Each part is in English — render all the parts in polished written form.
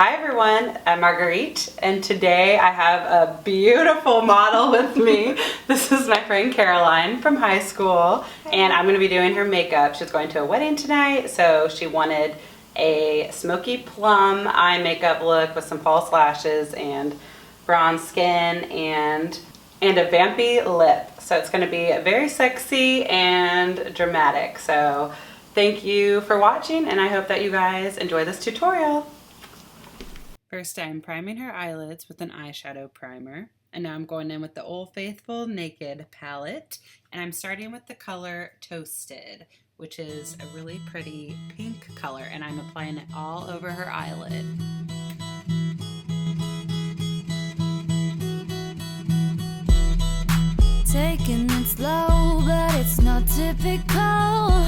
Hi everyone, I'm Marguerite, and today I have a beautiful model with me. This is my friend Caroline from high school, and I'm going to be doing her makeup. She's going to a wedding tonight, so she wanted a smoky plum eye makeup look with some false lashes and bronze skin and a vampy lip. So it's going to be very sexy and dramatic. So thank you for watching, and I hope that you guys enjoy this tutorial. First, I'm priming her eyelids with an eyeshadow primer. And now I'm going in with the Old Faithful Naked palette. And I'm starting with the color Toasted, which is a really pretty pink color. And I'm applying it all over her eyelid. Taking it slow, but it's not typical.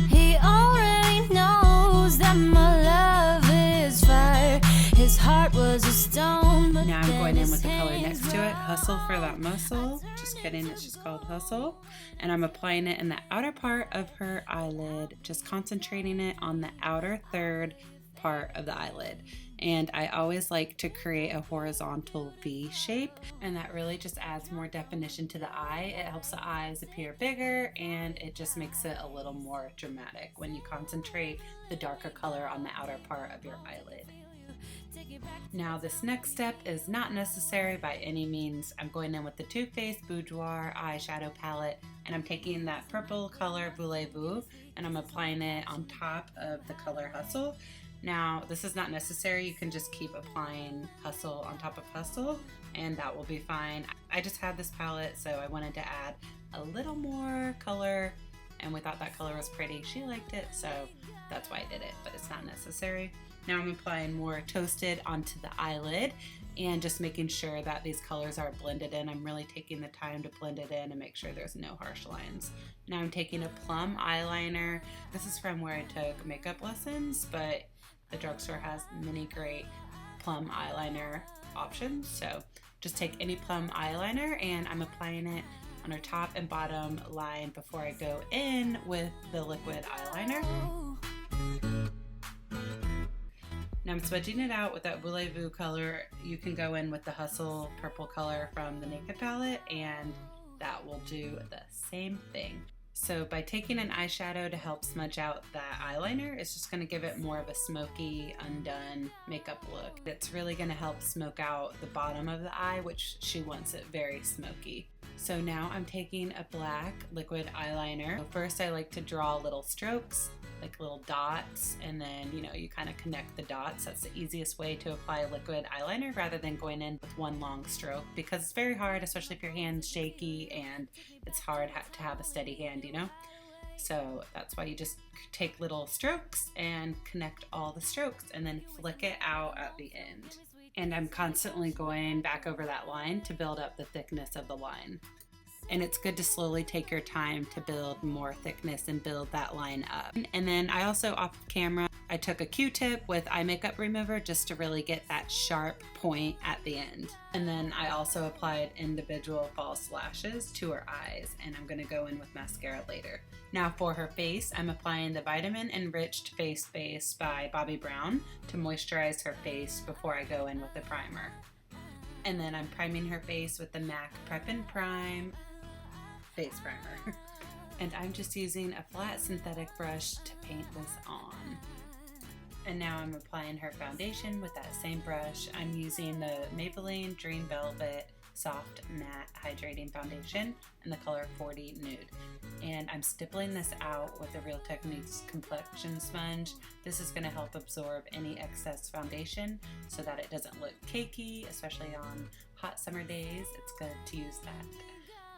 He already knows that my love is fire. His heart was a stone, but now I'm going in with the color next to it, Hustle for That Muscle. Just kidding, it's just called Hustle. And I'm applying it in the outer part of her eyelid, just concentrating it on the outer third part of the eyelid. And I always like to create a horizontal V shape, and that really just adds more definition to the eye. It helps the eyes appear bigger, and it just makes it a little more dramatic when you concentrate the darker color on the outer part of your eyelid. Now this next step is not necessary by any means. I'm going in with the Too Faced Boudoir eyeshadow palette, and I'm taking that purple color Voulez-Vous and I'm applying it on top of the color Hustle. Now this is not necessary, you can just keep applying Hustle on top of Hustle and that will be fine. I just had this palette, so I wanted to add a little more color, and we thought that color was pretty. She liked it, so that's why I did it, but it's not necessary. Now I'm applying more Toasted onto the eyelid and just making sure that these colors are blended in. I'm really taking the time to blend it in and make sure there's no harsh lines. Now I'm taking a Plum eyeliner. This is from where I took makeup lessons, but the drugstore has many great Plum eyeliner options. So just take any Plum eyeliner and I'm applying it on her top and bottom line before I go in with the liquid eyeliner. Now I'm smudging it out with that Voulez-Vous color. You can go in with the Hustle purple color from the Naked palette and that will do the same thing. So by taking an eyeshadow to help smudge out that eyeliner, it's just going to give it more of a smoky, undone makeup look. It's really going to help smoke out the bottom of the eye, which she wants it very smoky. So now I'm taking a black liquid eyeliner. So first I like to draw little strokes, like little dots, and then you kind of connect the dots. That's the easiest way to apply a liquid eyeliner rather than going in with one long stroke, because it's very hard, especially if your hand's shaky and it's hard to have a steady hand, So that's why you just take little strokes and connect all the strokes and then flick it out at the end. And I'm constantly going back over that line to build up the thickness of the line. And it's good to slowly take your time to build more thickness and build that line up. And then I also, off camera, I took a Q-tip with eye makeup remover just to really get that sharp point at the end. And then I also applied individual false lashes to her eyes, and I'm gonna go in with mascara later. Now for her face, I'm applying the Vitamin Enriched Face Base by Bobbi Brown to moisturize her face before I go in with the primer. And then I'm priming her face with the MAC Prep and Prime face primer. And I'm just using a flat synthetic brush to paint this on. And now I'm applying her foundation with that same brush. I'm using the Maybelline Dream Velvet Soft Matte Hydrating Foundation in the color 40 Nude. And I'm stippling this out with the Real Techniques complexion sponge. This is going to help absorb any excess foundation so that it doesn't look cakey, especially on hot summer days. It's good to use that.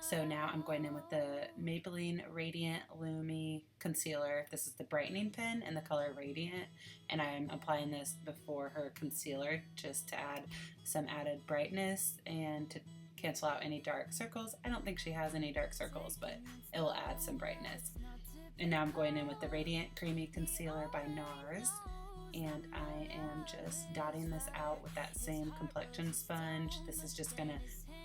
So now I'm going in with the Maybelline Radiant Lumi Concealer. This is the brightening pen in the color Radiant, and I'm applying this before her concealer just to add some added brightness and to cancel out any dark circles. I don't think she has any dark circles, but it will add some brightness. And now I'm going in with the Radiant Creamy Concealer by Nars, and I am just dotting this out with that same complexion sponge. This is just going to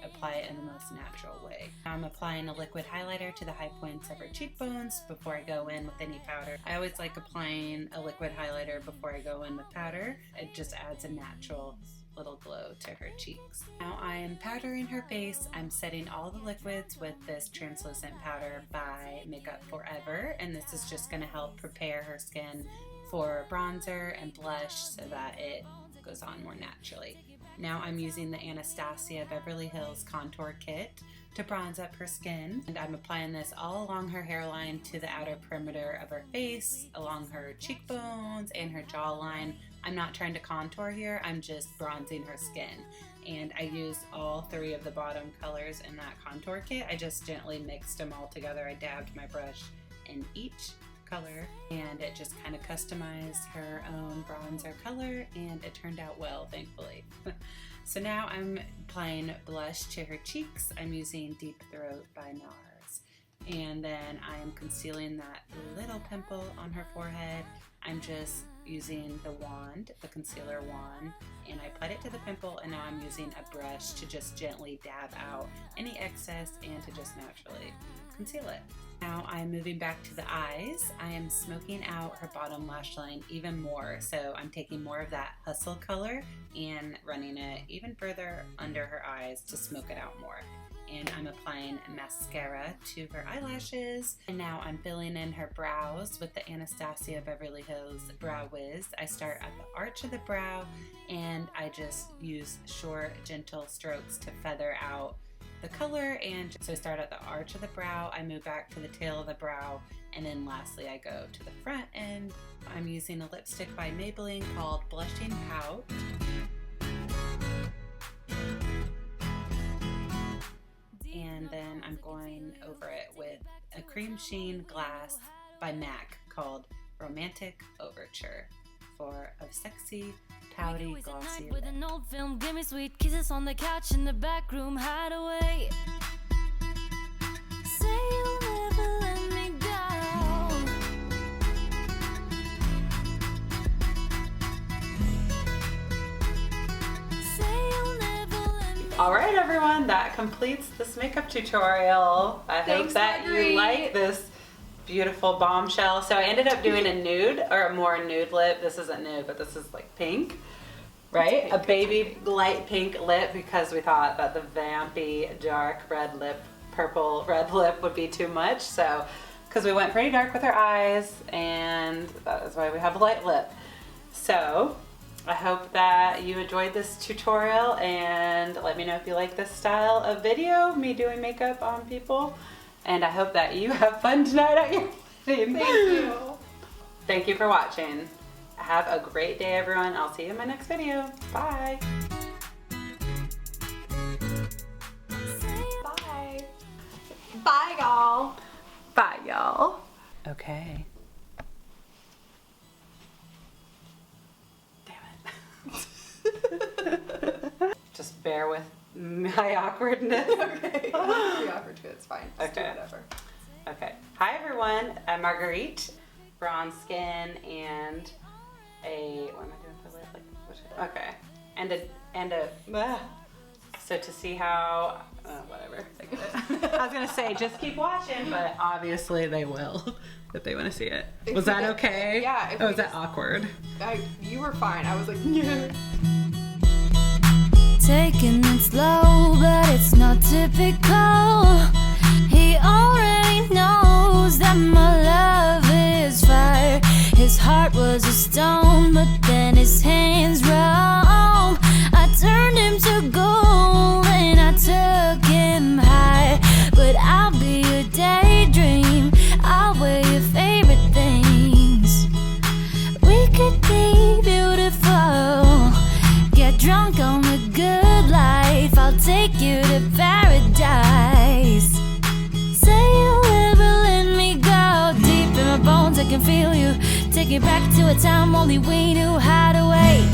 apply it in the most natural way. I'm applying a liquid highlighter to the high points of her cheekbones before I go in with any powder. I always like applying a liquid highlighter before I go in with powder. It just adds a natural little glow to her cheeks. Now I am powdering her face. I'm setting all the liquids with this translucent powder by Makeup Forever, and this is just going to help prepare her skin for bronzer and blush so that it goes on more naturally. Now I'm using the Anastasia Beverly Hills Contour Kit to bronze up her skin, and I'm applying this all along her hairline to the outer perimeter of her face, along her cheekbones and her jawline. I'm not trying to contour here, I'm just bronzing her skin. And I used all 3 of the bottom colors in that contour kit. I just gently mixed them all together. I dabbed my brush in each color and it just kind of customized her own bronzer color, and it turned out well, thankfully. So now I'm applying blush to her cheeks. I'm using Deep Throat by Nars. And then I'm concealing that little pimple on her forehead. I'm just using the wand, the concealer wand, and I applied it to the pimple, and now I'm using a brush to just gently dab out any excess and to just naturally conceal it. Now I'm moving back to the eyes. I am smoking out her bottom lash line even more. So I'm taking more of that Hustle color and running it even further under her eyes to smoke it out more. And I'm applying mascara to her eyelashes. And now I'm filling in her brows with the Anastasia Beverly Hills Brow Wiz. I start at the arch of the brow and I just use short, gentle strokes to feather out the color. And so I start at the arch of the brow, I move back to the tail of the brow, and then lastly I go to the front end. I'm using a lipstick by Maybelline called Blushing Pout. And then I'm going over it with a cream sheen glass by MAC called Romantic Overture for a sexy, pouty, glossy lip. With an old film, give me sweet kisses on the couch in the back room hideaway. Say you'll never let me go. Say you'll never let me go. Alright everyone, that completes this makeup tutorial. I hope that you like this beautiful bombshell. So I ended up doing a nude, or a more nude lip. This isn't nude, but this is like pink, right? A baby light pink lip, because we thought that the vampy dark red lip, purple red lip would be too much. So, because we went pretty dark with our eyes, and that is why we have a light lip. So I hope that you enjoyed this tutorial, and let me know if you like this style of video, me doing makeup on people. And I hope that you have fun tonight at your wedding. Thank you. Thank you for watching. Have a great day, everyone. I'll see you in my next video. Bye. Bye. Bye, y'all. Bye, y'all. Okay. Damn it. Just bear with my awkwardness. Okay. Be awkward too. It's fine. Just do Okay. whatever. Okay. Hi everyone. I'm Marguerite. Bronze skin and a, what am I doing for lip? Like, okay. And a. So to see how, whatever. I was gonna say just keep watching, but obviously they will if they want to see it. Was that okay? Yeah. Oh, was that awkward? You were fine. I was like, yeah. Taking it slow, but it's not typical. He already knows that my love is fire. His heart was a stone, but then his hands roam. I turned him to gold and I took him high. But I'll be your daydream, I'll wear your favorite things. We could be beautiful, get drunk on the good life. I'll take you to paradise. Say you'll never let me go. Deep in my bones I can feel you. Take me back to a time only we knew how to wait.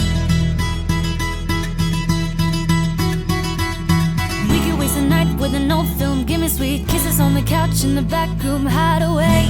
We could waste a night with an old film. Give me sweet kisses on the couch in the back room hideaway.